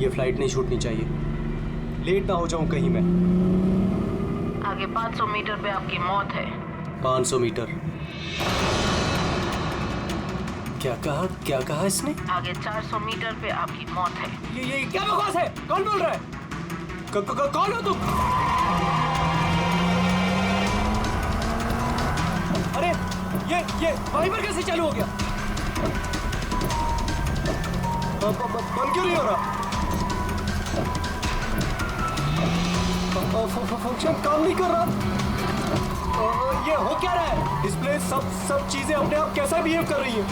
ये फ्लाइट नहीं छूटनी चाहिए, लेट ना हो जाऊं कहीं मैं। आगे 500 मीटर पे आपकी मौत है। 500 मीटर? क्या कहा इसने? आगे 400 मीटर पे आपकी मौत है। ये क्या बकवास है? कौन बोल रहा है? कौन हो तुम? अरे ये वहीं पर कैसे चालू हो गया? बंद क्यों नहीं हो रहा? फंक्शन काम नहीं कर रहा। ये हो क्या रहा है? डिस्प्ले सब चीजें अपने आप कैसा बिहेव कर रही हैं?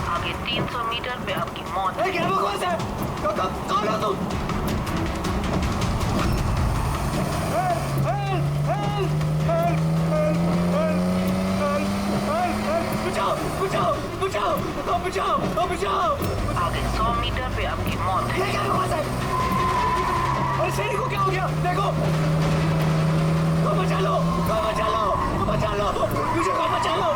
आगे 300 मीटर पे आपकी मौत है। क्या बकवास है? कौन हो तुम? बचाओ! आगे 100 मीटर पे आपकी मौत है। क्या बकवास है? अरे शेरी को क्या हो गया? देखो, बचा लो, मुझे बचा लो।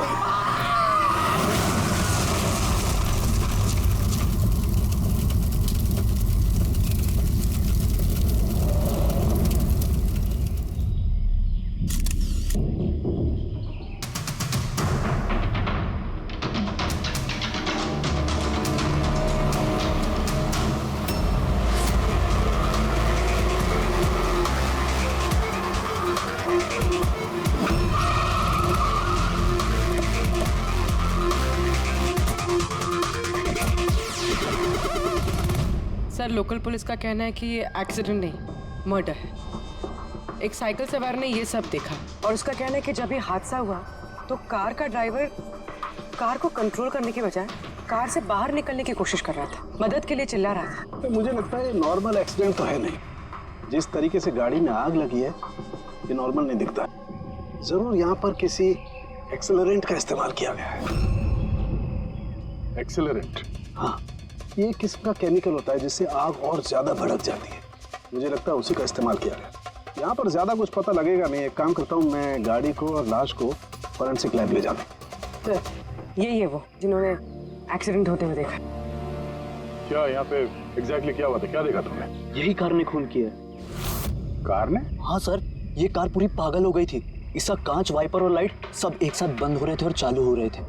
सर, लोकल पुलिस का कहना है कि ये एक्सीडेंट नहीं, मर्डर है। एक साइकिल सवार ने ये सब देखा और उसका कहना है कि जब ये हादसा हुआ तो कार का ड्राइवर कार को कंट्रोल करने के बजाय कार से बाहर निकलने की कोशिश कर रहा था, मदद के लिए चिल्ला रहा था। तो मुझे लगता है ये नॉर्मल एक्सीडेंट तो है नहीं। जिस तरीके से गाड़ी में आग लगी है ये नॉर्मल नहीं दिखता। जरूर यहाँ पर किसी एक्सेलरेंट का इस्तेमाल किया गया है। एक्सेलरेंट? हाँ, ये एक किस्म का केमिकल होता है जिससे आग और ज्यादा भड़क जाती है। मुझे लगता है उसी का इस्तेमाल किया गया। यहाँ पर ज्यादा कुछ पता लगेगा नहीं। एक काम करता हूँ, मैं गाड़ी को और लाश को फॉरेंसिक लैब ले जाता हूँ। ये वो जिन्होंने एक्सीडेंट होते हुए देखा। क्या यहाँ पे एग्जैक्टली क्या हुआ था? क्या देखा तुमने? यही कार ने खून किया। कार ने? हाँ सर, ये कार पूरी पागल हो गई थी। इसका कांच, वाइपर और लाइट सब एक साथ बंद हो रहे थे और चालू हो रहे थे।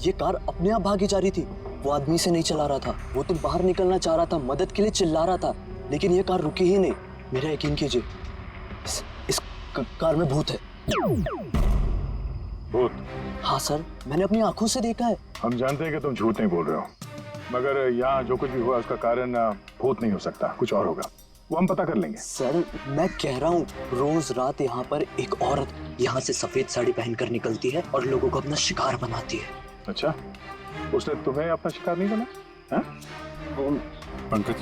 ये कार अपने आप भागी जा रही थी। वो आदमी से नहीं चला रहा था, वो तो बाहर निकलना चाह रहा था, मदद के लिए चिल्ला रहा था, लेकिन ये कार रुकी ही नहीं। मेरा यकीन कीजिए, इस कार में भूत है। भूत? हाँ सर, मैंने अपनी आंखों से देखा है। हम जानते हैं कि तुम झूठ नहीं बोल रहे हो, मगर यहाँ जो कुछ भी हुआ उसका कारण भूत नहीं हो सकता, कुछ और होगा। वो हम पता कर लेंगे। सर, मैं कह रहा हूँ, रोज रात यहाँ पर एक औरत यहाँ से सफेद साड़ी पहनकर निकलती है और लोगों को अपना शिकार बनाती है। अच्छा, उसने तुम्हें अपना शिकार नहीं बना? पंकज,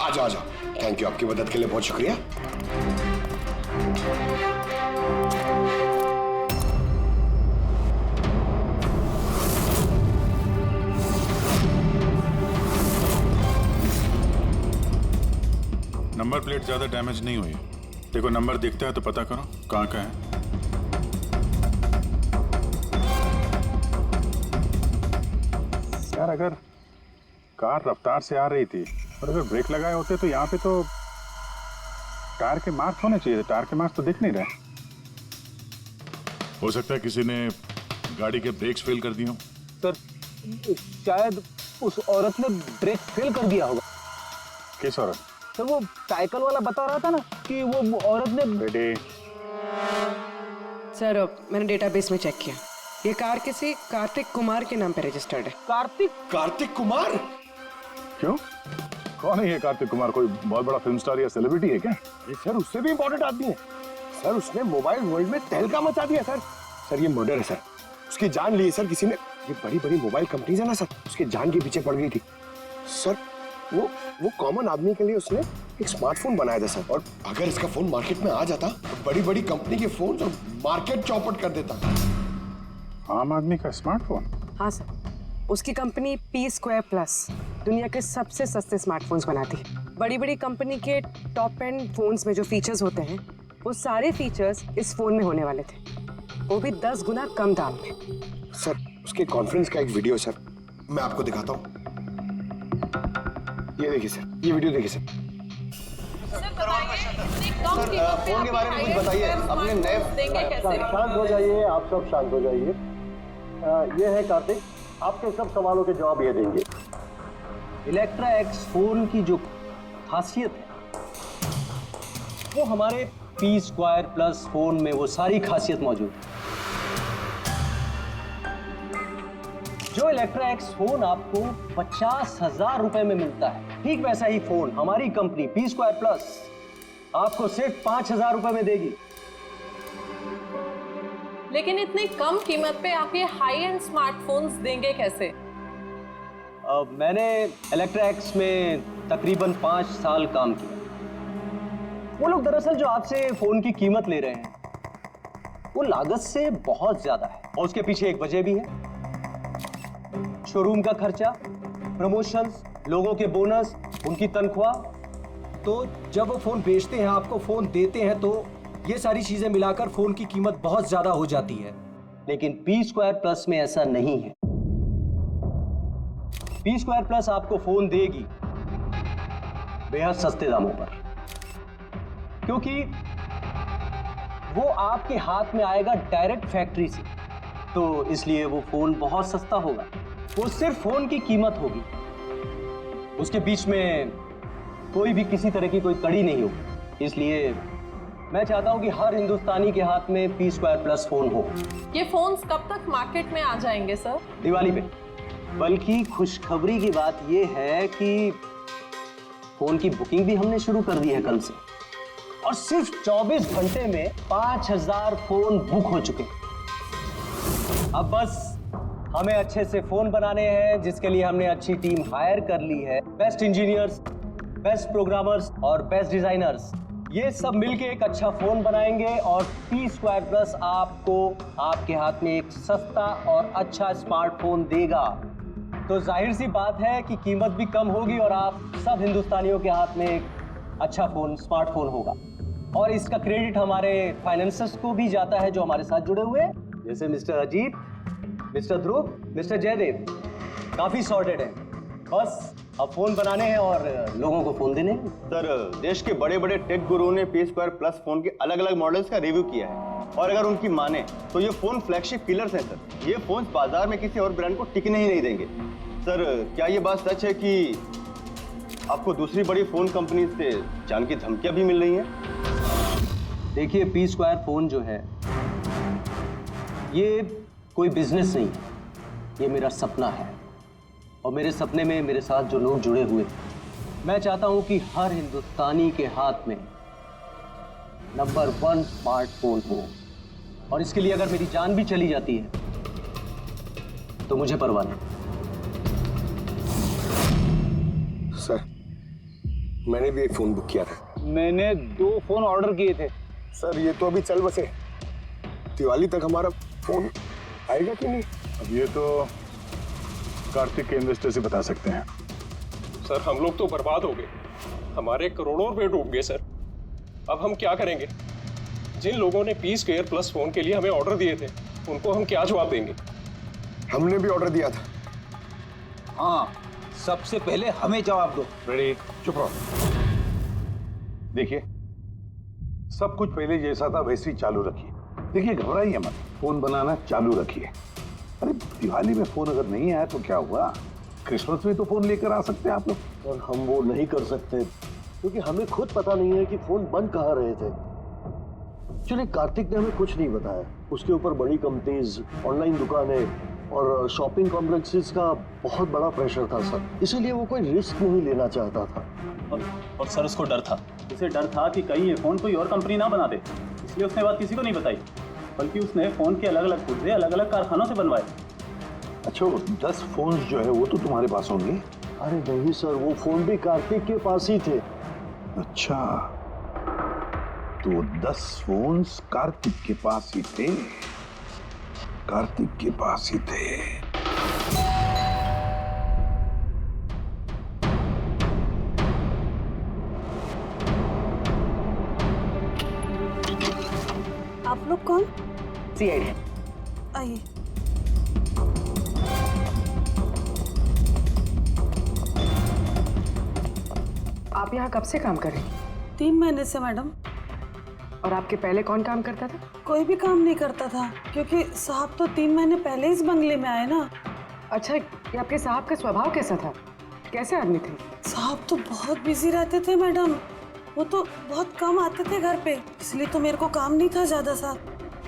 आजा। थैंक यू, आपकी मदद के लिए बहुत शुक्रिया। नंबर प्लेट ज्यादा डैमेज नहीं हुई। देखो, नंबर दिखता है तो पता करो कहाँ का है। यार, अगर कार रफ्तार से आ रही थी और अगर ब्रेक लगाए होते तो यहाँ पे तो टायर के मार्क्स होने चाहिए थे। टायर के मार्क्स तो दिख नहीं रहे। हो सकता है किसी ने गाड़ी के ब्रेक्स फेल कर दिए हो। सर, शायद उस औरत ने ब्रेक फेल कर दिया होगा। किस औरत? सर, वो साइकिल वाला बता रहा था ना कि वो औरत ने। बेटे, सर, मैंने डेटाबेस में चेक किया, ये कार किसी कार्तिक कुमार के नाम पे रजिस्टर्ड है। कार्तिक कुमार? क्यों? कौन है ये कार्तिक कुमार? कोई बहुत बड़ा फिल्म स्टार या सेलिब्रिटी है क्या? सर, उससे भी इम्पोर्टेंट आदमी है सर। उसने मोबाइल वर्ल्ड में तहलका मचा दिया सर। सर, ये मर्डर है सर। उसकी जान ली है सर किसी ने। ये बड़ी बड़ी मोबाइल कंपनीज है ना सर, उसके जान के पीछे पड़ गई थी सर। वो कॉमन आदमी के लिए उसने एक स्मार्टफोन बनाया था सर, और अगर इसका फोन मार्केट में आ जाता तो बड़ी बड़ी कंपनी के फोन और मार्केट चौपट कर देता। आम आदमी का स्मार्टफोन? हाँ सर, उसकी कंपनी P2+ दुनिया के सबसे सस्ते स्मार्टफोन्स बनाती है। बड़ी बड़ी कंपनी के टॉप एंड फोन्स में जो फीचर्स होते हैं वो सारे फीचर्स इस फोन में होने वाले थे, वो भी 10 गुना कम दाम में। सर, उसके कॉन्फ्रेंस का एक वीडियो है सर, मैं आपको दिखाता हूँ। ये देखिए सर, ये वीडियो देखिए सर। फोन के बारे में कुछ बताइए, अपने नए देंगे कैसे? शांत हो जाइए, आप सब शांत हो जाइए। ये है कार्तिक, आपके सब सवालों के जवाब ये देंगे। इलेक्ट्रा एक्स फोन की जो खासियत है वो हमारे पी स्क्वायर प्लस फोन में वो सारी खासियत मौजूद है। जो इलेक्ट्रा एक्स फोन आपको 50,000 रुपए में मिलता है, ठीक वैसा ही फोन हमारी कंपनी पी स्क्वायर प्लस आपको सिर्फ 5,000 रुपए में देगी। लेकिन इतनी कम कीमत पे आप ये हाई एंड स्मार्टफोन्स देंगे कैसे? मैंने इलेक्ट्रा एक्स में तकरीबन 5 साल काम किया। वो लोग दरअसल जो आपसे फोन की कीमत ले रहे हैं वो लागत से बहुत ज्यादा है, और उसके पीछे एक वजह भी है। शोरूम का खर्चा, प्रमोशंस, लोगों के बोनस, उनकी तनख्वाह। तो जब वो फोन बेचते हैं, आपको फोन देते हैं, तो ये सारी चीजें मिलाकर फोन की कीमत बहुत ज्यादा हो जाती है। लेकिन पी स्क्वायर प्लस में ऐसा नहीं है। पी स्क्वायर प्लस आपको फोन देगी बेहद सस्ते दामों पर, क्योंकि वो आपके हाथ में आएगा डायरेक्ट फैक्ट्री से, तो इसलिए वो फोन बहुत सस्ता होगा। वो सिर्फ फोन की कीमत होगी, उसके बीच में कोई भी किसी तरह की कोई कड़ी नहीं होगी। इसलिए मैं चाहता हूं कि हर हिंदुस्तानी के हाथ में पी स्क्वायर प्लस फोन हो। ये फोन्स कब तक मार्केट में आ जाएंगे सर? दिवाली पे। बल्कि खुशखबरी की बात यह है कि फोन की बुकिंग भी हमने शुरू कर दी है कल से, और सिर्फ 24 घंटे में 5,000 फोन बुक हो चुके हैं। अब बस हमें अच्छे से फोन बनाने हैं, जिसके लिए हमने अच्छी टीम हायर कर ली है। बेस्ट इंजीनियर्स, बेस्ट प्रोग्रामर्स और बेस्ट डिजाइनर्स, ये सब मिलके एक अच्छा फोन बनाएंगे, और पी स्क्वायर प्लस आपको आपके हाथ में एक सस्ता और अच्छा स्मार्टफोन देगा। तो जाहिर सी बात है कि कीमत भी कम होगी और आप सब हिंदुस्तानियों के हाथ में एक अच्छा फोन, स्मार्टफोन होगा। और इसका क्रेडिट हमारे फाइनेंसर्स को भी जाता है जो हमारे साथ जुड़े हुए हैं, जैसे मिस्टर अजीत, मिस्टर ध्रुव, मिस्टर जयदेव। काफी सॉर्टेड है, बस अब फोन बनाने हैं और लोगों को फोन देने हैं। सर, देश के बड़े बड़े टेक गुरुओं ने पी स्क्वायर प्लस फोन के अलग अलग मॉडल्स का रिव्यू किया है, और अगर उनकी माने तो ये फोन फ्लैगशिप किलर्स हैं सर। ये फोन बाजार में किसी और ब्रांड को टिकने ही नहीं देंगे। सर, क्या ये बात सच है कि आपको दूसरी बड़ी फोन कंपनी से जान की धमकियां भी मिल रही हैं? देखिए, पी स्क्वायर फोन जो है ये कोई बिजनेस नहीं है, ये मेरा सपना है। और मेरे सपने में मेरे साथ जो लोग जुड़े हुए हैं, मैं चाहता हूं कि हर हिंदुस्तानी के हाथ में नंबर 1 स्मार्टफोन हो, और इसके लिए अगर मेरी जान भी चली जाती है तो मुझे परवाह नहीं। सर, मैंने भी एक फोन बुक किया था। मैंने 2 फोन ऑर्डर किए थे। सर, ये तो अभी चल बसे, दिवाली तक हमारा फोन आएगा कि नहीं? अब ये तो कार्तिक के इन्वेस्टर से बता सकते हैं। सर, हम लोग तो बर्बाद हो गए, हमारे करोड़ों रुपए डूब गए सर। अब हम क्या करेंगे? जिन लोगों ने पी स्क्वायर प्लस फोन के लिए हमें ऑर्डर दिए थे, उनको हम क्या जवाब देंगे? हमने भी ऑर्डर दिया था। हाँ, सबसे पहले हमें जवाब दो। रेडी, चुप रहो। देखिए, सब कुछ पहले जैसा था वैसे ही चालू रखिए। देखिए, घबराइए मत, फोन बनाना चालू रखिए। अरे, दिवाली में फोन अगर नहीं आया तो क्या हुआ? क्रिसमस में तो फोन लेकर आ सकते हैं आप लोग। और हम वो नहीं कर सकते क्योंकि हमें खुद पता नहीं है कि फोन बन कहाँ रहे थे। एक्चुअली कार्तिक ने हमें कुछ नहीं बताया। उसके ऊपर बड़ी कंपनीज, ऑनलाइन दुकानें और शॉपिंग कॉम्प्लेक्सेस का बहुत बड़ा प्रेशर था सर, इसीलिए वो कोई रिस्क नहीं लेना चाहता था। और सर, उसको डर था। उसे डर था कि कहीं ये फोन कोई और कंपनी ना बना दे, इसलिए उसने बात किसी को नहीं बताई, बल्कि उसने फोन के अलग अलग पुर्जे अलग अलग कारखानों से बनवाए। अच्छा, 10 फोन जो है वो तो तुम्हारे पास होंगे? अरे नहीं सर, वो फोन भी कार्तिक के पास ही थे। अच्छा, तो 10 फोन्स कार्तिक के पास ही थे। कार्तिक के पास ही थे। आप लोग कौन? सीआईडी। आइए। आप यहाँ कब से काम कर रहे हैं? 3 महीने से मैडम। और आपके पहले कौन काम करता था? कोई भी काम नहीं करता था, क्योंकि साहब तो 3 महीने पहले इस बंगले में आए ना। अच्छा, ये आपके साहब का स्वभाव कैसा था? कैसे आदमी थे? साहब तो बहुत बिजी रहते थे मैडम, वो तो बहुत कम आते थे घर पे, इसलिए तो मेरे को काम नहीं था ज्यादा सा।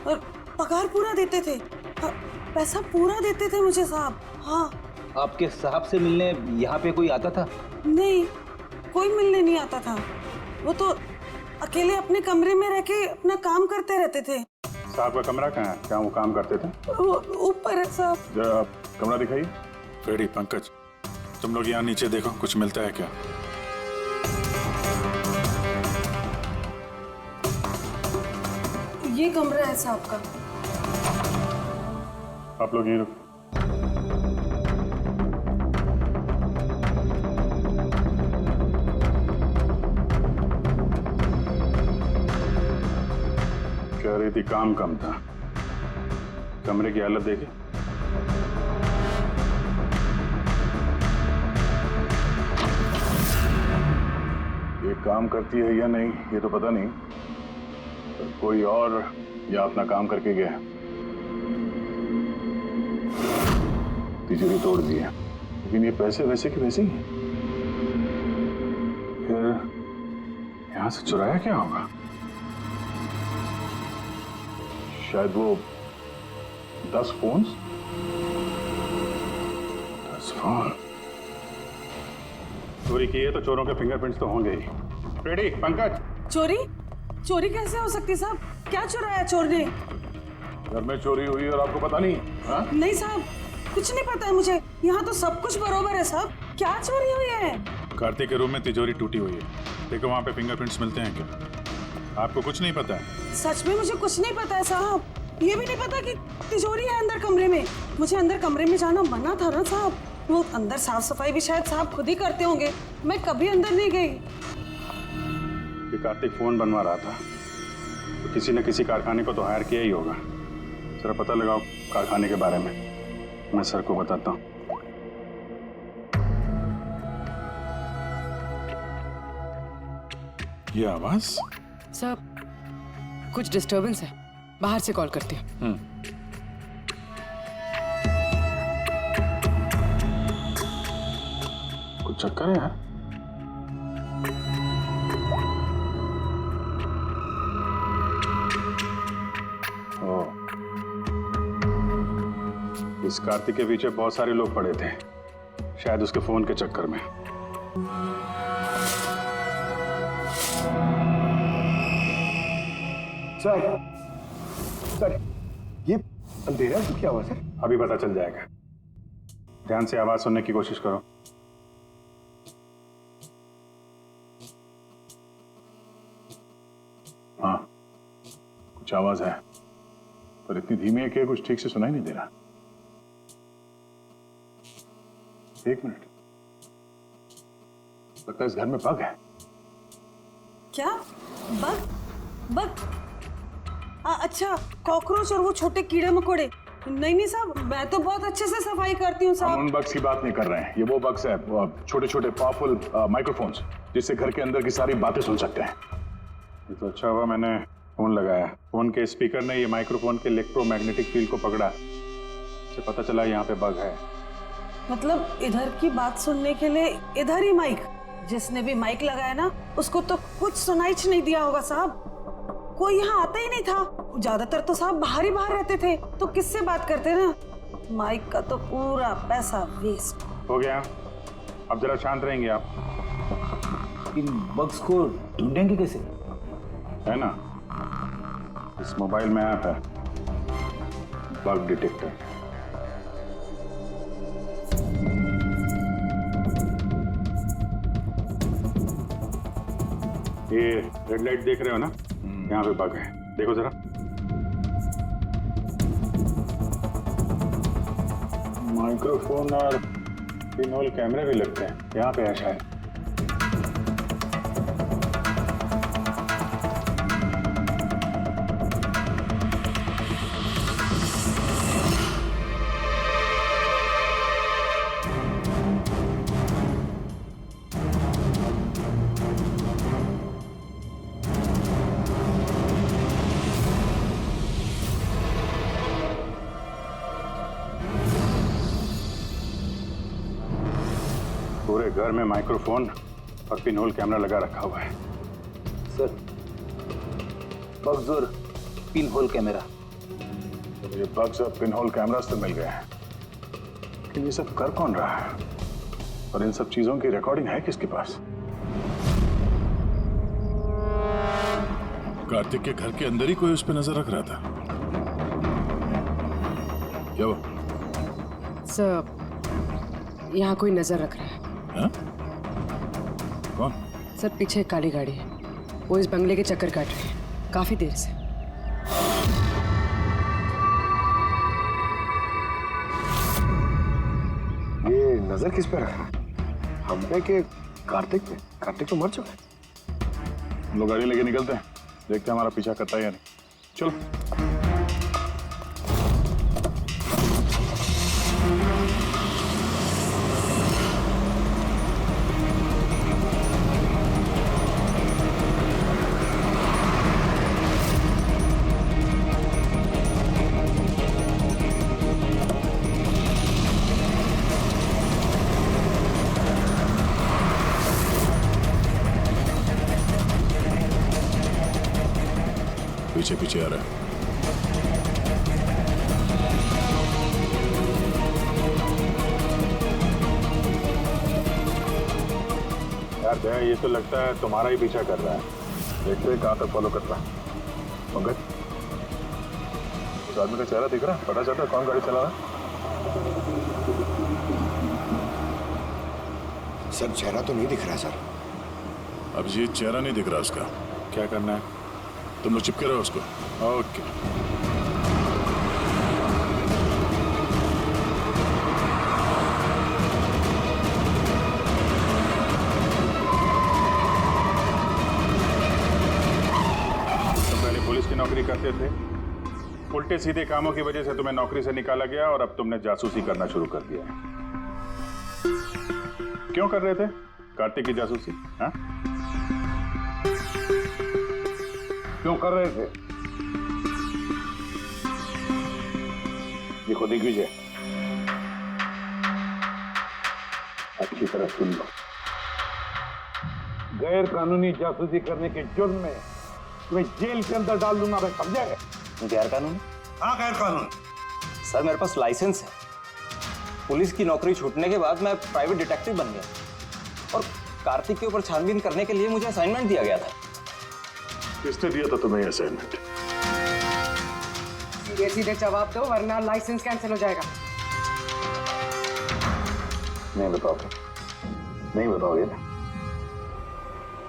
और पगार पूरा देते थे, पैसा पूरा देते थे मुझे साहब। हाँ। आपके साहब से मिलने यहाँ पे कोई आता था? नहीं, कोई मिलने नहीं आता था। वो तो अकेले अपने कमरे में रह के अपना काम करते रहते थे। साहब का कमरा कहाँ है? क्या वो काम करते थे? वो ऊपर है साहब। जरा आप कमरा दिखाइए। फ्रेडी, पंकज, तुम लोग यहाँ नीचे देखो, कुछ मिलता है क्या? ये कमरा है साहब का। आप लोग ये रुको। कह रही थी काम कम था, कमरे की हालत देखी? ये काम करती है या नहीं ये तो पता नहीं, पर कोई और या अपना काम करके गया है। तिजोरी तोड़ दी है, लेकिन ये पैसे वैसे के वैसे ही हैं। फिर यहां से चुराया क्या होगा? शायद वो 10 फोन। चोरी की है तो चोरों के फिंगरप्रिंट्स तो होंगे ही। रेडी, पंकज। चोरी? चोरी कैसे हो सकती साहब? क्या चुराया चोर ने? घर में चोरी हुई और आपको पता नहीं? हा? नहीं साहब, कुछ नहीं पता है मुझे। यहाँ तो सब कुछ बरोबर है साहब। क्या चोरी हुई है? कार्तिक के रूम में तिजोरी टूटी हुई है, देखो वहाँ पे फिंगरप्रिंट्स मिलते हैं क्या? आपको कुछ नहीं पता है? सच में मुझे कुछ नहीं पता है साहब। ये भी नहीं पता कि तिजोरी है अंदर कमरे में। मुझे अंदर कमरे में जाना मना था ना साहब। वो अंदर साफ सफाई भी शायद साहब खुद ही करते होंगे, मैं कभी अंदर नहीं गई। कि कार्तिक फोन बनवा रहा था तो किसी न किसी कारखाने को तो हायर किया ही होगा। जरा पता लगाओ कारखाने के बारे में, मैं सर को बताता हूँ। ये आवाज? सर, कुछ डिस्टरबेंस है, बाहर से कॉल करते हैं। कुछ चक्कर है? इस कार्तिक के पीछे बहुत सारे लोग पड़े थे, शायद उसके फोन के चक्कर में। सर, ये अंधेरा तो क्या हुआ सर? अभी पता चल जाएगा, ध्यान से आवाज सुनने की कोशिश करो। हाँ, कुछ आवाज है, पर इतनी धीमी है कि कुछ ठीक से सुनाई नहीं दे रहा। एक मिनट, लगता है इस घर में बग है। क्या? बग? बग? अच्छा, कॉकरोच और वो छोटे कीड़े मकोड़े। नहीं साहब, मैं तो बहुत अच्छे से सफाई करती हूँ साहब। हम उन बग्स की बात नहीं कर रहे हैं, ये वो बग्स है, छोटे छोटे पावरफुल माइक्रोफोन्स, जिससे घर के अंदर की सारी बातें सुन सकते हैं। ये तो अच्छा हुआ मैंने फोन लगाया, फोन के स्पीकर ने ये माइक्रोफोन के इलेक्ट्रोमैग्नेटिक फील्ड को पकड़ा, इससे पता चला यहाँ पे बग है। मतलब इधर की बात सुनने के लिए इधर ही माइक? जिसने भी माइक लगाया ना, उसको तो कुछ सुनाई नहीं दिया होगा साहब। कोई यहाँ आता ही नहीं था, ज्यादातर तो साहब बाहर ही बाहर रहते थे, तो किससे बात करते ना? माइक का तो पूरा पैसा वेस्ट हो गया। अब जरा शांत रहेंगे आप। इन बग्स को ढूंढेंगे कैसे? है ना, इस मोबाइल में ऐप है बग डिटेक्टर। ये रेड लाइट देख रहे हो ना, यहाँ पे बग है, देखो जरा। माइक्रोफोन और पिनहोल कैमरे भी लगते हैं, यहाँ पे है शायद। घर में माइक्रोफोन और पिन होल कैमरा लगा रखा हुआ है। सर, बग्स और पिन होल कैमरा। ये बग्स और पिन होल कैमरा तो मिल गए हैं, लेकिन ये सब कर कौन रहा है और इन सब चीजों की रिकॉर्डिंग है किसके पास? कार्तिक के घर के अंदर ही कोई उस पर नजर रख रहा था क्या? वो सर, यहाँ कोई नजर रख रहा है। हाँ? कौन? सर, पीछे एक काली गाड़ी है, वो इस बंगले के चक्कर काट रही है काफी देर से। ये नजर किस पे रखा? हम पे कि कार्तिक पे? कार्तिक तो मर चुका है। हम लोग गाड़ी लेके निकलते हैं, देखते हैं हमारा पीछा करता है या नहीं। चलो। पीछे पीछे आ रहा है। यार दया, ये तो लगता है तुम्हारा ही पीछा कर रहा है। देखते हैं कहाँ तक फॉलो कर रहा है। पंकज, उस आदमी का चेहरा दिख रहा है? पता चलता है कौन गाड़ी चला रहा है? सर, चेहरा तो नहीं दिख रहा सर। अब ये चेहरा नहीं दिख रहा उसका। क्या करना है? तुम लोग चिपके रहो उसको। ओके। तुम पहले पुलिस की नौकरी करते थे, उल्टे सीधे कामों की वजह से तुम्हें नौकरी से निकाला गया और अब तुमने जासूसी करना शुरू कर दिया है। क्यों कर रहे थे कार्तिक की जासूसी? हाँ? क्यों कर रहे थे? देखो दिग्विजय, अच्छी तरह सुन लो। गैर कानूनी जासूसी करने के जुर्म में तुम्हें जेल के अंदर डाल दूंगा, मैं समझे? गैर कानूनी? हाँ, गैर कानूनी। सर, मेरे पास लाइसेंस है। पुलिस की नौकरी छूटने के बाद मैं प्राइवेट डिटेक्टिव बन गया और कार्तिक के ऊपर छानबीन करने के लिए मुझे असाइनमेंट दिया गया था। किसने दिया था तुम्हें असाइनमेंट? सीधे सीधे जवाब दो वरना लाइसेंस कैंसिल हो जाएगा। नहीं बताओगे? नहीं बताओगे ना?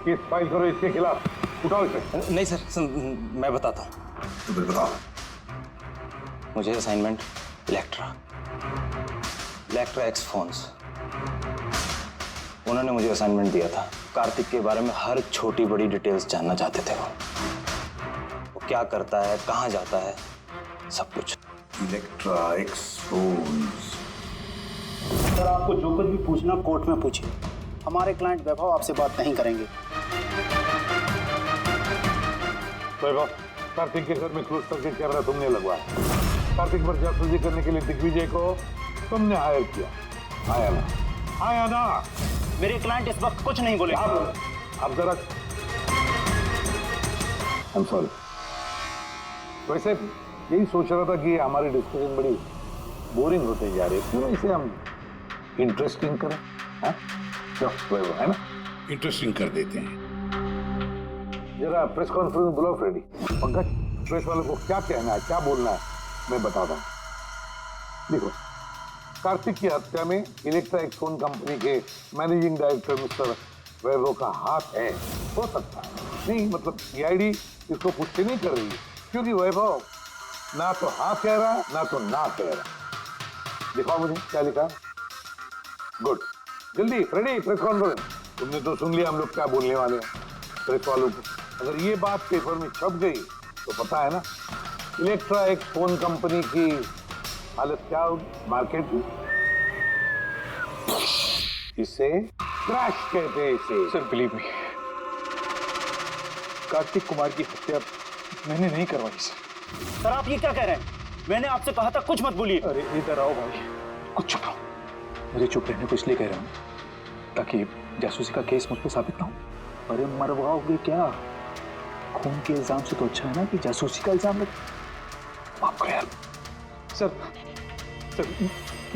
केस फाइल करो इसके खिलाफ, उठाओ इसे। नहीं सर, मैं बताता हूँ। तो बताओ। मुझे असाइनमेंट इलेक्ट्रा एक्स फोन्स, उन्होंने मुझे असाइनमेंट दिया था। कार्तिक के बारे में हर छोटी बड़ी डिटेल्स जानना चाहते थे। वो क्या करता है, कहाँ जाता है, सब कुछ। Electra x phones. सर, आपको जो कुछ भी पूछना कोर्ट में पूछिए। हमारे क्लाइंट वैभव आपसे बात नहीं करेंगे। वैभव, कार्तिक के घर में क्लोज करके कैमरा तुमने लगवाया। कार्तिक पर जासूसी करने के लिए दिग्विजय को तुमने हायर किया। आया ना? मेरे क्लाइंट इस वक्त कुछ नहीं बोले। आप जरा, I'm sorry। वैसे यही सोच रहा था कि हमारी डिस्कशन बड़ी बोरिंग होते जा रही है, क्यों इसे हम इंटरेस्टिंग करें? हाँ? है ना? इंटरेस्टिंग कर देते हैं। जरा प्रेस कॉन्फ्रेंस बुलाओ फ्रेडी। पंकज, प्रेस वालों को क्या कहना है, क्या बोलना है, मैं बताता हूँ। देखो, कार्तिक की हत्या में इलेक्ट्रा एक्स फोन कंपनी के मैनेजिंग डायरेक्टर मिस्टर वैभव का हाथ है, हो सकता है। नहीं मतलब सीआईडी इसको पुष्टि नहीं कर रही है, क्योंकि वैभव ना तो हाँ कह रहा ना तो ना कह रहा। दिखाओ मुझे क्या लिखा। गुड, जल्दी फ्रेडी, प्रेस कॉन्फ्रेंस। तुमने तो सुन लिया हम लोग क्या बोलने वाले हैं प्रेस वालों को। अगर ये बात पेपर में छप गई तो पता है ना इलेक्ट्रा एक्स फोन कंपनी की हालत क्या होगी मार्केट में। इसे क्रैश कहते हैं इसे। Sir believe me, Kartik Kumar की हत्या मैंने नहीं करवाई सर। सर, आप ये क्या कह रहे हैं? मैंने आपसे कहा था कुछ मत बोलिए। अरे इधर आओ भाई, कुछ चुप रहो। मुझे चुप रहने को इसलिए कह रहा हूँ ताकि जासूसी का केस मुझ पर साबित ना हो। अरे मरवाओगे क्या? खून के इल्जाम से तो अच्छा है ना कि जासूसी का इल्जाम लगे। माफ करो यार सर,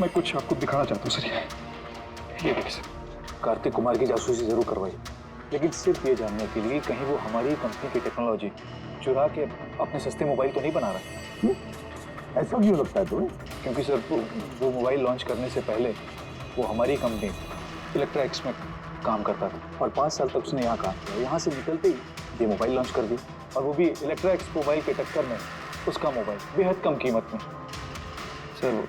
मैं कुछ आपको दिखाना चाहता हूँ सर। ये देखिए सर, कार्तिक कुमार की जासूसी जरूर करवाई, लेकिन सिर्फ ये जानने के लिए कहीं वो हमारी कंपनी की टेक्नोलॉजी चुरा के अपने सस्ते मोबाइल तो नहीं बना रहा है। ऐसा क्यों लगता है तुम्हें? क्योंकि सर वो मोबाइल लॉन्च करने से पहले वो हमारी कंपनी इलेक्ट्रा एक्स में काम करता था और 5 साल तक उसने यहाँ काम किया। यहाँ से निकलते ही ये मोबाइल लॉन्च कर दिया, और वो भी इलेक्ट्रा एक्स मोबाइल के टक्कर में उसका मोबाइल बेहद कम कीमत में। सर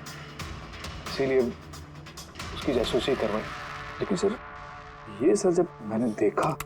इसीलिए उसकी जासूसी करवाई। लेकिन सर ये सर जब मैंने देखा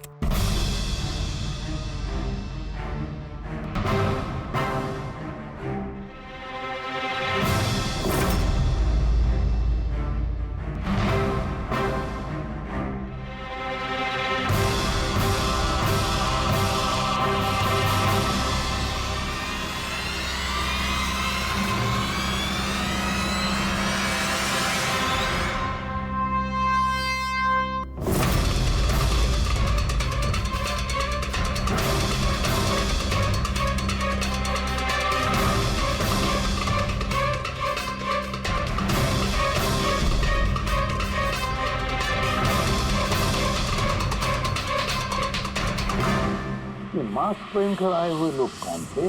मास्क पहनकर आए हुए लोग कौन थे?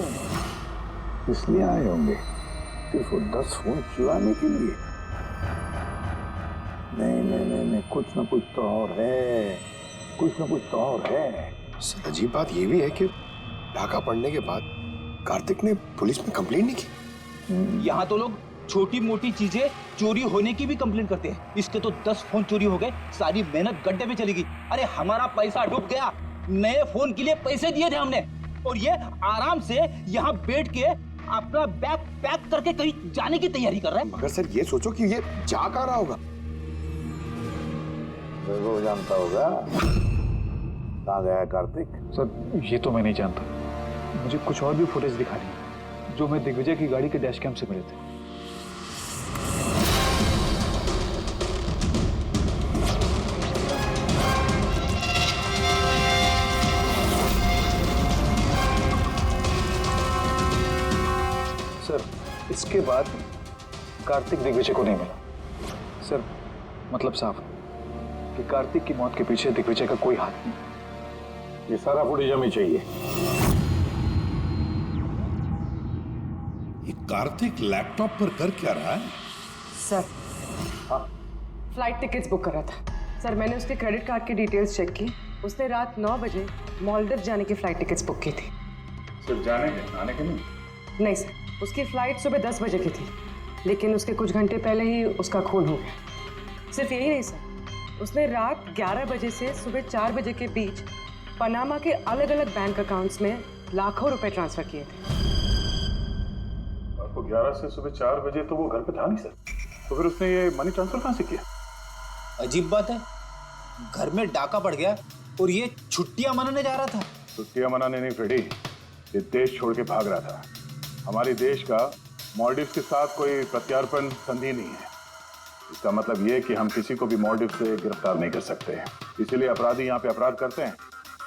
इसलिए आए होंगे सिर्फ वो 10 फोन चुराने के लिए? नहीं, कुछ ना कुछ तो और है, कुछ ना कुछ तो और है। सर अजीब बात ये भी है कि डाका पड़ने के बाद कार्तिक ने पुलिस में कंप्लेंट नहीं की। यहाँ तो लोग छोटी मोटी चीजें चोरी होने की भी कंप्लेंट करते हैं। इसके तो 10 फोन चोरी हो गए, सारी मेहनत गड्ढे में चली गई। अरे हमारा पैसा डूब गया, नए फोन के लिए पैसे दिए थे हमने, और ये आराम से यहाँ बैठ के अपना बैग पैक करके कहीं जाने की तैयारी कर रहा है। मगर सर ये सोचो कि ये जा कहाँ रहा होगा? वो जानता होगा कहाँ गया है कार्तिक। सर ये तो मैं नहीं जानता, मुझे कुछ और भी फुटेज दिखा दी जो मैं दिग्विजय की गाड़ी के डैश कैम से मिले थे। सर इसके बाद कार्तिक दिग्विजय को नहीं मिला। सर मतलब साफ कि कार्तिक की मौत के पीछे दिग्विजय का कोई हाथ नहीं। ये सारा फुटेज हमें चाहिए। ये कार्तिक लैपटॉप पर कर क्या रहा है? सर फ्लाइट टिकट्स बुक कर रहा था। सर मैंने उसके क्रेडिट कार्ड की डिटेल्स चेक की, उसने रात 9 बजे मालदीव जाने की फ्लाइट टिकट्स बुक की थी। सिर्फ जाने के, आने के नहीं? नहीं सर, उसकी फ्लाइट सुबह 10 बजे की थी, लेकिन उसके कुछ घंटे पहले ही उसका खून हो गया। सिर्फ यही नहीं सर, उसने रात 11 बजे से सुबह 4 बजे के बीच पनामा के अलग अलग बैंक अकाउंट्स में लाखों रुपए ट्रांसफर किए थे। आपको 11 से सुबह 4 बजे तो वो घर पे था नहीं सर, तो फिर उसने ये मनी ट्रांसफर कहाँ से किया? अजीब बात है, घर में डाका पड़ गया और ये छुट्टियां मनाने जा रहा था। छुट्टियां मनाने नहीं फ्रेडी, ये देश छोड़ के भाग रहा था। हमारे देश का मालदीव के साथ कोई प्रत्यार्पण संधि नहीं है। इसका मतलब ये कि हम किसी को भी मालदीव से गिरफ्तार नहीं कर सकते हैं, इसीलिए अपराधी यहाँ पे अपराध करते हैं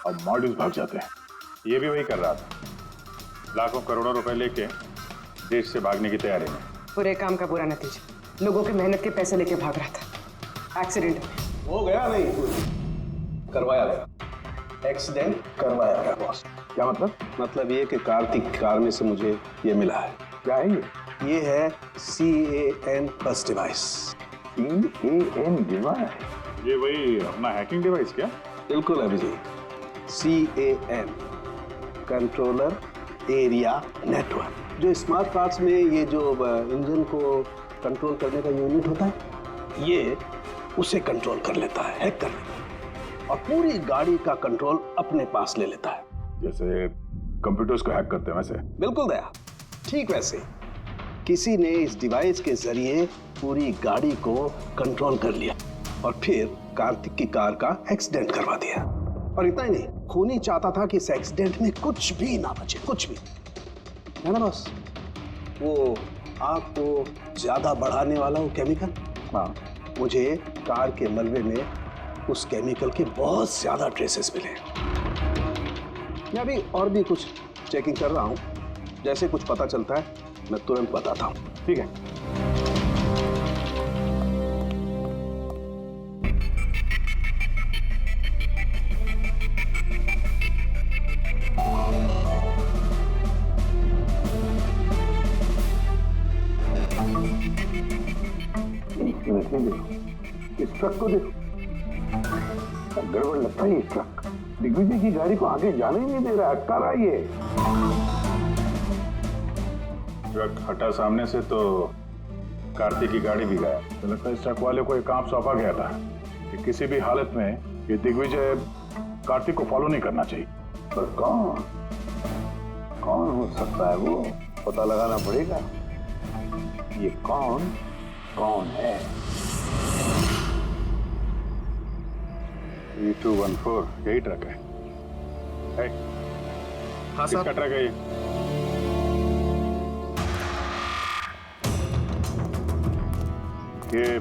और मालदीव भाग जाते हैं। ये भी वही कर रहा था, लाखों करोड़ों रुपए लेके देश से भागने की तैयारी में। बुरे काम का बुरा नतीजा, लोगों के मेहनत के पैसे लेके भाग रहा था। एक्सीडेंट हो गया नहीं, करवाया गया। एक्सीडेंट करवाया गया बॉस। क्या मतलब? मतलब ये कि कार्तिक कार में से मुझे ये मिला है। क्या है ये? ये है CAN बस डिवाइस। CAN device? ये वही अपना हैकिंग डिवाइस क्या? बिल्कुल Abhijeet, CAN controller area network. जो स्मार्ट कार्ड्स में ये जो इंजन को कंट्रोल करने का यूनिट होता है, ये उसे कंट्रोल कर लेता है, हैक कर लेता है, और पूरी गाड़ी का कंट्रोल अपने पास ले लेता है। जैसे कंप्यूटर्स को हैक करते हैं वैसे? बिल्कुल दया, ठीक वैसे। किसी ने इस डिवाइस के जरिए पूरी गाड़ी को कंट्रोल कर लिया और फिर कार्तिक की कार का एक्सीडेंट करवा दिया। और इतना ही नहीं, खूनी चाहता था कि इस एक्सीडेंट में कुछ भी ना बचे, कुछ भी, है ना बॉस? वो आग को ज्यादा बढ़ाने वाला वो केमिकल, हाँ, मुझे कार के मलबे में उस केमिकल के बहुत ज्यादा ट्रेसेस मिले। मैं अभी और भी कुछ चेकिंग कर रहा हूं, जैसे कुछ पता चलता है मैं तुरंत बताता हूं, ठीक है? इस ट्रक को देखो, गड़बड़ लगता है। ये ट्रक दिग्विजय की गाड़ी को आगे जाने ही नहीं दे रहा है, अटका रहा है ये। ट्रक हटा सामने से तो कार्तिक की गाड़ी भी गया। तो लगता है इस ट्रक वाले को एक काम सौंपा गया था कि किसी भी हालत में ये दिग्विजय कार्तिक को फॉलो नहीं करना चाहिए। पर कौन कौन हो सकता है वो पता लगाना पड़ेगा। ये कौन कौन है? 3214 यही ट्रक है। हाँ किसका साहब। ट्रक है ये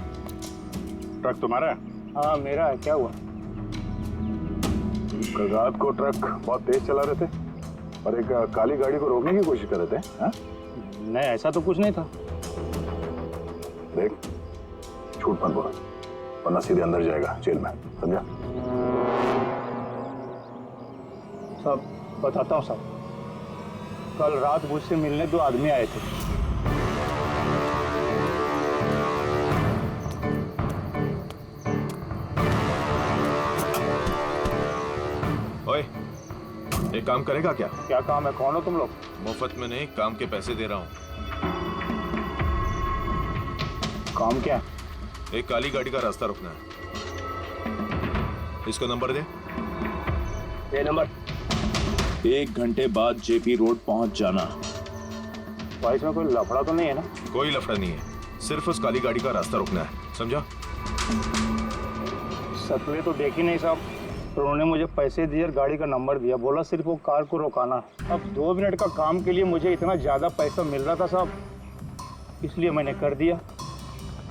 ट्रक तुम्हारा है? हाँ मेरा है। क्या हुआ? कल रात को ट्रक बहुत तेज चला रहे थे और एक काली गाड़ी को रोकने की कोशिश कर रहे थे। हाँ? नहीं ऐसा तो कुछ नहीं था। देख, झूठ मत बोल वरना सीधे अंदर जाएगा जेल में, समझा? सब बताता हूँ साहब। कल रात मुझसे मिलने 2 आदमी आए थे। ओए, एक काम करेगा क्या? क्या काम है? कौन हो तुम लोग? मुफ्त में नहीं, काम के पैसे दे रहा हूँ। काम क्या? एक काली गाड़ी का रास्ता रोकना है। इसको नंबर दे। ये नंबर। 1 घंटे बाद जेपी रोड पहुंच जाना। भाई इसमें कोई लफड़ा तो नहीं है ना? कोई लफड़ा नहीं है, सिर्फ उस काली गाड़ी का रास्ता रोकना है, समझा? सतवे तो देखी नहीं साहब, तो उन्होंने मुझे पैसे दिए और गाड़ी का नंबर दिया, बोला सिर्फ वो कार को रोकाना। अब 2 मिनट का काम के लिए मुझे इतना ज्यादा पैसा मिल रहा था साहब, इसलिए मैंने कर दिया।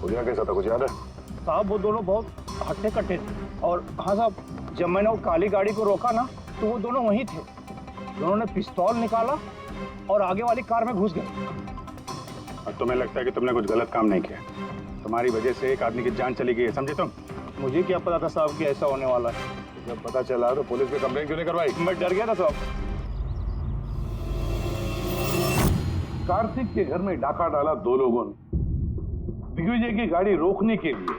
पुलिया कैसा था, कुछ याद है? साहब वो दोनों बहुत हट्टे कट्टे थे। और हाँ साहब, जब मैंने वो काली गाड़ी को रोका ना तो वो दोनों वहीं थे। उन्होंने पिस्तौल निकाला और आगे वाली कार में घुस गए। और तुम्हें लगता है कि तुमने कुछ गलत काम नहीं किया? तुम्हारी वजह से एक आदमी की जान चली गई है, समझे तुम? मुझे क्या पता था साहब कि ऐसा होने वाला है। जब पता चला तो पुलिस में कंप्लेंट क्यों नहीं करवाई? मैं डर गया था साहब। कार्तिक के घर में डाका डाला 2 लोगों ने। दिग्विजय की गाड़ी रोकने के लिए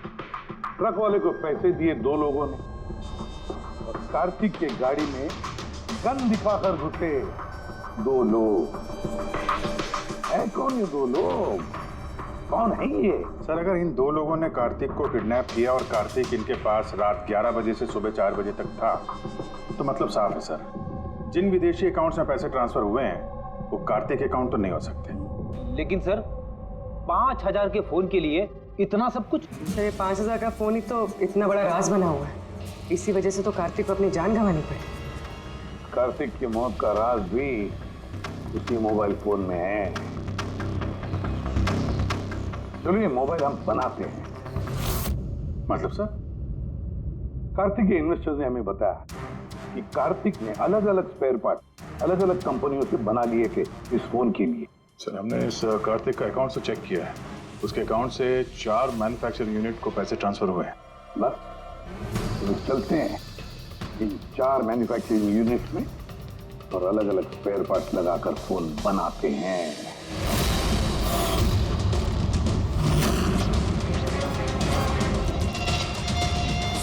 ट्रक वाले को पैसे दिए 2 लोगों ने, और कार्तिक के गाड़ी में गन दिखाकर घुसे 2 लोग। है कौन ये 2 लोग? कौन है ये? सर, अगर इन 2 लोगों ने कार्तिक को किडनैप किया और कार्तिक इनके पास रात 11 बजे से सुबह 4 बजे तक था, तो मतलब साफ है सर, जिन विदेशी अकाउंट्स में पैसे ट्रांसफर हुए हैं वो कार्तिक अकाउंट तो नहीं हो सकते। लेकिन सर 5000 के फोन के लिए इतना सब कुछ? सर ये 5000 का फोन ही तो इतना बड़ा राज बना हुआ है, इसी वजह से तो कार्तिक को अपनी जान गंवानी पड़ी। कार्तिक की मौत का राज भी उसी मोबाइल फोन में है। चलो ये मोबाइल हम बनाते हैं। मतलब सर? कार्तिक के इन्वेस्टर्स ने हमें बताया कि कार्तिक ने अलग अलग स्पेयर पार्ट अलग अलग कंपनियों से बना लिए थे इस फोन के लिए। सर, हमने इस कार्तिक का अकाउंट से चेक किया है, उसके अकाउंट से 4 मैन्युफैक्चरिंग यूनिट को पैसे ट्रांसफर हुए हैं। बस तो चलते हैं इन 4 मैन्युफैक्चरिंग यूनिट में और अलग अलग स्पेयर पार्ट लगाकर फोन बनाते हैं।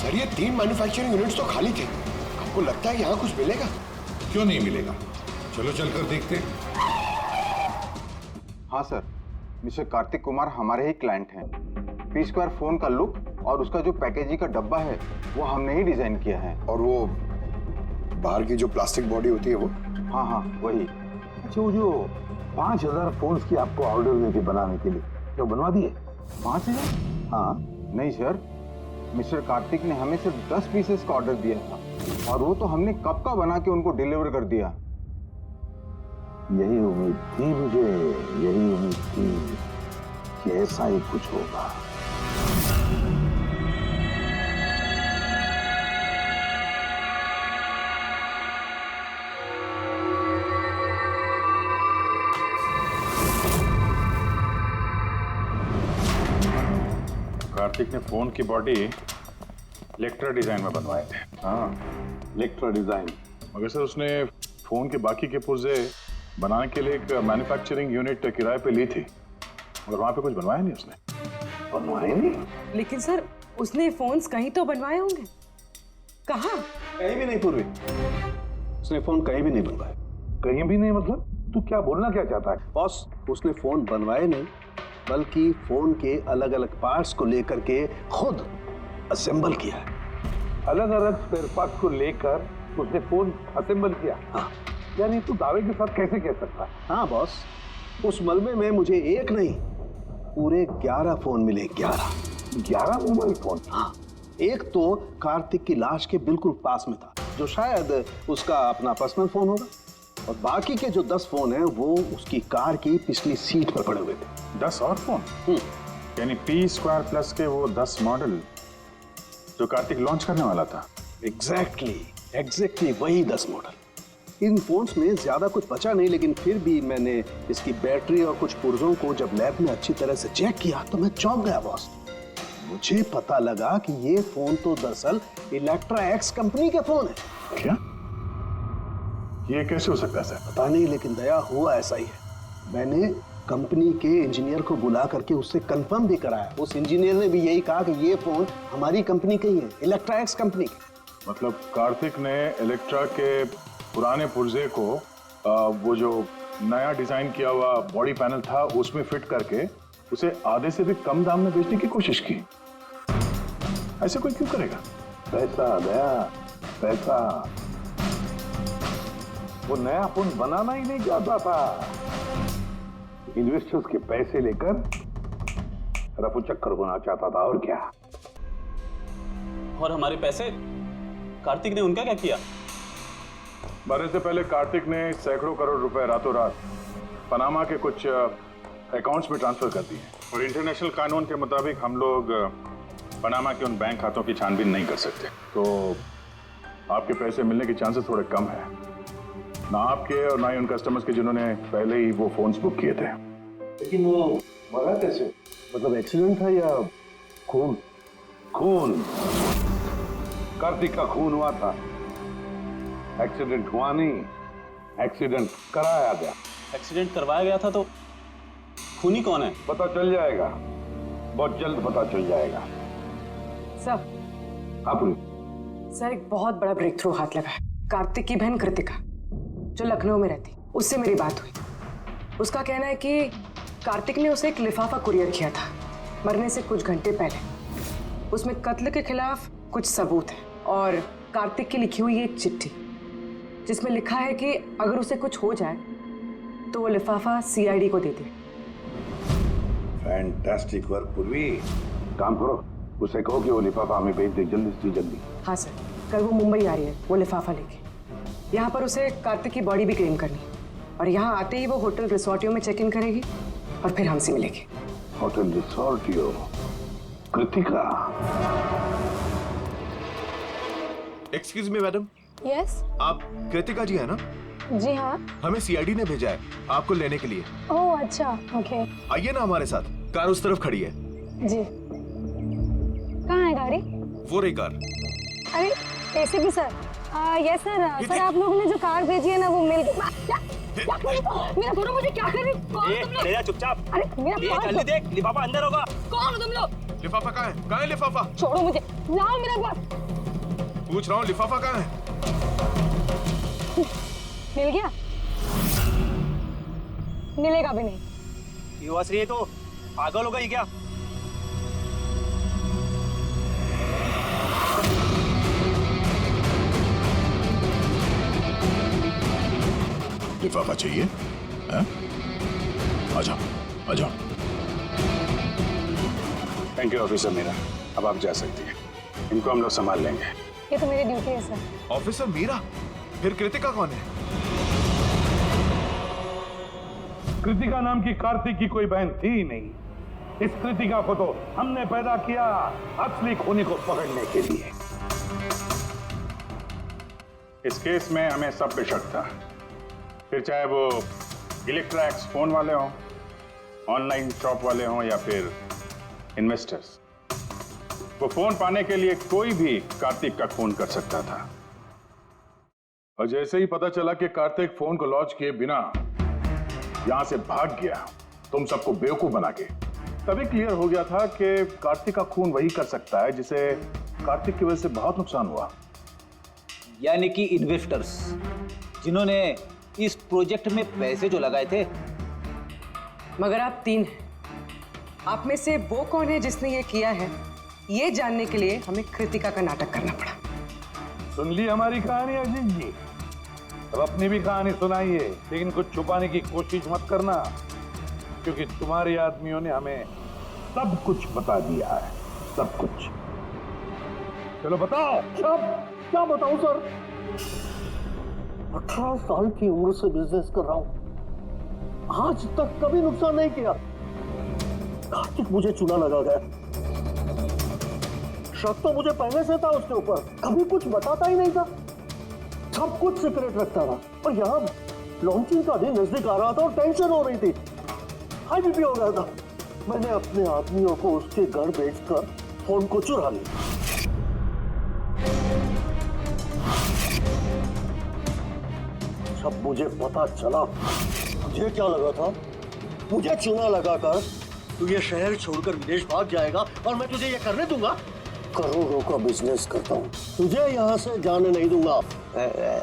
सर ये 3 मैन्युफैक्चरिंग यूनिट्स तो खाली थे, आपको लगता है यहाँ कुछ मिलेगा? क्यों नहीं मिलेगा? चलो चलकर देखते हैं। हाँ सर, मिस्टर कार्तिक कुमार हमारे ही क्लाइंट हैं। पी स्क्वायर फोन का लुक और उसका जो पैकेजिंग का डब्बा है वो हमने ही डिजाइन किया है। और वो बाहर की जो प्लास्टिक बॉडी होती है वो? हाँ हाँ वही। अच्छा, वो जो 5000 फोन्स की आपको ऑर्डर दिए थे बनाने के लिए, तो बनवा दिए? 5000? हाँ। नहीं सर, मिस्टर कार्तिक ने हमें सिर्फ 10 पीसेस का ऑर्डर दिया था और वो तो हमने कब का बना के उनको डिलीवर कर दिया। यही उम्मीद थी मुझे, यही उम्मीद थी कि ऐसा ही कुछ होगा। कार्तिक ने फोन की बॉडी इलेक्ट्रा डिजाइन में बनवाए थे। हाँ, इलेक्ट्रा डिजाइन। मगर सर उसने फोन के बाकी के पुर्जे बनाने के लिए एक मैन्युफैक्चरिंग यूनिट किराए पे ली थी, मगर वहां पे कुछ बनवाया नहीं उसने। बनवाए नहीं? लेकिन सर उसने फोन्स कहीं तो बनवाए होंगे। कहाँ? कहीं भी नहीं पूर्वी, उसने फोन कहीं भी नहीं बनवाए। कहीं भी नहीं मतलब? तू क्या बोलना क्या चाहता है? बॉस, उसने फोन बनवाए नहीं, बल्कि फोन के अलग अलग पार्ट्स को लेकर के खुद असेंबल किया है। अलग अलग स्पेयर पार्ट्स को लेकर उसने फोन असेंबल किया? हाँ। यानी तू दावे के साथ कैसे कह सकता है? हाँ बॉस, उस मलबे में मुझे एक नहीं पूरे 11 फोन मिले। 11 मोबाइल फोन? हाँ। एक तो कार्तिक की लाश के बिल्कुल पास में था, जो शायद उसका अपना पर्सनल फोन होगा, और बाकी के जो 10 फोन हैं वो उसकी कार की पिछली सीट पर पड़े हुए थे। 10 और फोन? यानी P2+ के वो 10 मॉडल जो कार्तिक लॉन्च करने वाला था। एग्जैक्टली वही 10 मॉडल। इन फोन्स में ज्यादा कुछ बचा नहीं, लेकिन फिर भी मैंने इसकी बैटरी और कुछ पुर्जों को जब लैब में अच्छी तरह से चेक किया तो मैं चौंक गया बॉस। मुझे पता लगा कि ये फोन तो दरअसल इलेक्ट्रा एक्स कंपनी के फोन है। क्या? ये कैसे हो सकता है सर? पता नहीं, लेकिन दया हुआ ऐसा ही है। मैंने कंपनी के इंजीनियर को बुला करके उससे कंफर्म भी कराया। उस इंजीनियर ने भी यही कहा कि ये फोन हमारी कंपनी का ही है, इलेक्ट्रा एक्स कंपनी के। मतलब कार्तिक ने इलेक्ट्रा के पुराने पुर्जे को वो जो नया डिजाइन किया हुआ बॉडी पैनल था उसमें फिट करके उसे आधे से भी कम दाम में बेचने की कोशिश की। ऐसे कोई क्यों करेगा? पैसा दया, पैसा। वो नया फोन बनाना ही नहीं चाहता था, इन्वेस्टर्स के पैसे लेकर रफू चक्कर होना चाहता था, और क्या। और हमारे पैसे कार्तिक ने उनका क्या किया? मरने से पहले कार्तिक ने सैकड़ों करोड़ रुपए रातों रात पनामा के कुछ अकाउंट्स में ट्रांसफर कर दिए, और इंटरनेशनल कानून के मुताबिक हम लोग पनामा के उन बैंक खातों की छानबीन नहीं कर सकते। तो आपके पैसे मिलने के चांसेस थोड़े कम है, ना आपके और ना ही उन कस्टमर्स के जिन्होंने पहले ही वो फोन्स बुक किए थे। लेकिन वो मरा कैसे? मतलब एक्सीडेंट था या खून? खून। कार्तिक का खून हुआ था। एक्सीडेंट हुआ नहीं, एक्सीडेंट कराया गया। एक्सीडेंट करवाया गया था तो खूनी कौन है? पता चल जाएगा, बहुत जल्द पता चल जाएगा। सर। हाँ पूरी। सर, एक बहुत बड़ा ब्रेक थ्रू हाथ लगा है। कार्तिक की बहन कृतिका, जो लखनऊ में रहती, उससे मेरी बात हुई। उसका कहना है कि कार्तिक ने उसे एक लिफाफा कुरियर किया था मरने से कुछ घंटे पहले। उसमें कत्ल के खिलाफ कुछ सबूत है, और कार्तिक की लिखी हुई एक चिट्ठी जिसमें लिखा है कि अगर उसे कुछ हो जाए तो वो लिफाफा CID को दे दे। फैंटास्टिक वर्क पूर्वी। काम करो, उसे कहो कि वो लिफाफा हमें भेज दे जल्दी से जल्दी। हाँ सर, कल वो मुंबई आ रही है वो लिफाफा लेके। यहाँ पर उसे कार्तिक की बॉडी भी क्लेम करनी है, और यहाँ आते ही वो होटल रिसोर्टियो में चेक इन करेगी और फिर हमसे मिलेगी। होटल रिसोर्टियो? Kritika? Excuse me madam. Yes. आप कृतिका जी है ना? जी हाँ। हमें CID ने भेजा है आपको लेने के लिए। ओह अच्छा, ओके। आइए ना हमारे साथ, कार उस तरफ खड़ी है। जी। कहाँ है गाड़ी? वो रही कार। अरे ACP sir. Yes sir. Sir आप लोगों ने जो कार भेजी है ना वो मिल मेरा छोड़ो, मुझे क्या कर रही हो? चुपचाप। अरे मेरा जल्दी देख, लिफाफा अंदर होगा। कौन हो तुम लोग? लिफाफा कहाँ है? कहाँ है लिफाफा? छोड़ो मुझे, लाओ मेरा पास। पूछ रहा हूँ लिफाफा कहाँ है? मिल गया? मिलेगा भी नहीं। युवाश्री तो पागल हो गई क्या? लिफाफा चाहिए? आ जाओ, आ जाओ। थैंक यू ऑफिसर मीरा, अब आप जा सकती हैं। इनको हम लोग संभाल लेंगे। ये तो मेरी ड्यूटी है सर। ऑफिसर मीरा? फिर कृतिका कौन है? कृतिका नाम की कार्तिक की कोई बहन थी ही नहीं। इस कृतिका को तो हमने पैदा किया असली खूनी को पकड़ने के लिए। इस केस में हमें सब पे शक था, फिर चाहे वो इलेक्ट्रा एक्स फोन वाले हों, ऑनलाइन शॉप वाले हों, या फिर इन्वेस्टर्स। वो फोन पाने के लिए कोई भी कार्तिक का खून कर सकता था। और जैसे ही पता चला कि कार्तिक फोन को लॉन्च किए बिना यहां से भाग गया, तुम सबको बेवकूफ बना के, तभी क्लियर हो गया था कि कार्तिक का खून वही कर सकता है जिसे कार्तिक की वजह से बहुत नुकसान हुआ। यानी कि इन्वेस्टर्स जिन्होंने इस प्रोजेक्ट में पैसे जो लगाए थे। मगर आप 3 हैं। आप में से वो कौन है जिसने ये किया है, ये जानने के लिए हमें कृतिका का नाटक करना पड़ा। सुन ली हमारी कहानी अजीत जी, अब अपनी भी कहानी सुनाइए, लेकिन कुछ छुपाने की कोशिश मत करना, क्योंकि तुम्हारे आदमियों ने हमें सब कुछ बता दिया है, सब कुछ। चलो बताओ। क्या बताऊं सर? 18 साल की उम्र से बिजनेस कर रहा हूं, आज तक कभी नुकसान नहीं किया। कार्तिक मुझे चूना लगा गया, शक तो मुझे पहले से था उसके ऊपर, कभी कुछ बताता ही नहीं था, सब कुछ सीक्रेट रखता था। और यहाँ लॉन्चिंग का दिन नजदीक आ रहा था और टेंशन हो रही थी, हाई बीपी हो गया था। मैंने अपने आदमियों को उसके घर भेजकर फोन को चुरा लिया। जब मुझे पता चला, मुझे क्या लगा था, मुझे चूना लगाकर तू ये शहर छोड़कर विदेश भाग जाएगा और मैं तुझे ये करने दूंगा। करोड़ों का बिजनेस करता हूँ, तुझे यहाँ से जाने नहीं दूंगा।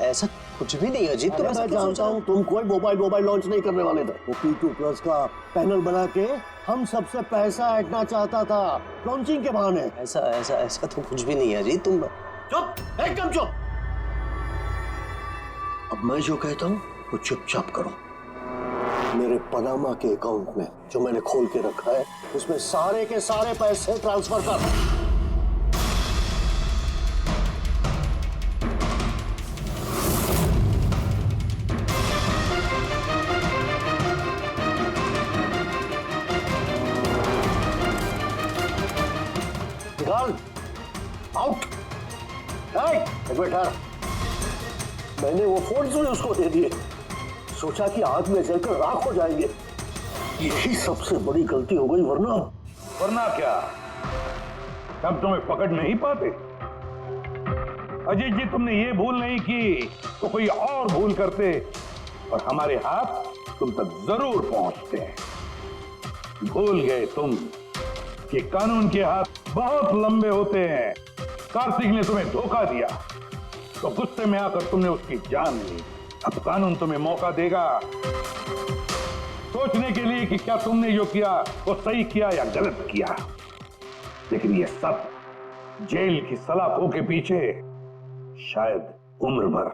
ऐसा कुछ भी नहीं अजीत, मैं जानता हूँ तुम कोई मोबाइल लॉन्च नहीं करने वाले थे। वो P2+ का पैनल बना के हम सबसे पैसा ऐंठना चाहता था लॉन्चिंग के बहाने। ऐसा तो कुछ भी नहीं है अजीत, तुम चुप, एकदम चुप। अब मैं जो कहता हूँ वो चुपचाप करो। मेरे पनामा के अकाउंट में जो मैंने खोल के रखा है, उसमें सारे के सारे पैसे ट्रांसफर कर। निकाल, आउट। एक मिनट, मैंने वो फोन भी उसको दे दिए, सोचा कि आग में जलकर राख हो जाएंगे। यही सबसे बड़ी गलती हो गई, वरना क्या, तब तुम्हें पकड़ नहीं पाते। अजीत जी, तुमने ये भूल नहीं की तो कोई और भूल करते और हमारे हाथ तुम तक जरूर पहुंचते। भूल गए तुम कि कानून के हाथ बहुत लंबे होते हैं। कार्तिक ने तुम्हें धोखा दिया तो गुस्से में आकर तुमने उसकी जान ली। अब कानून तुम्हें मौका देगा सोचने के लिए कि क्या तुमने जो किया वो सही किया या गलत किया। लेकिन ये सब जेल की सलाखों के पीछे शायद उम्र भर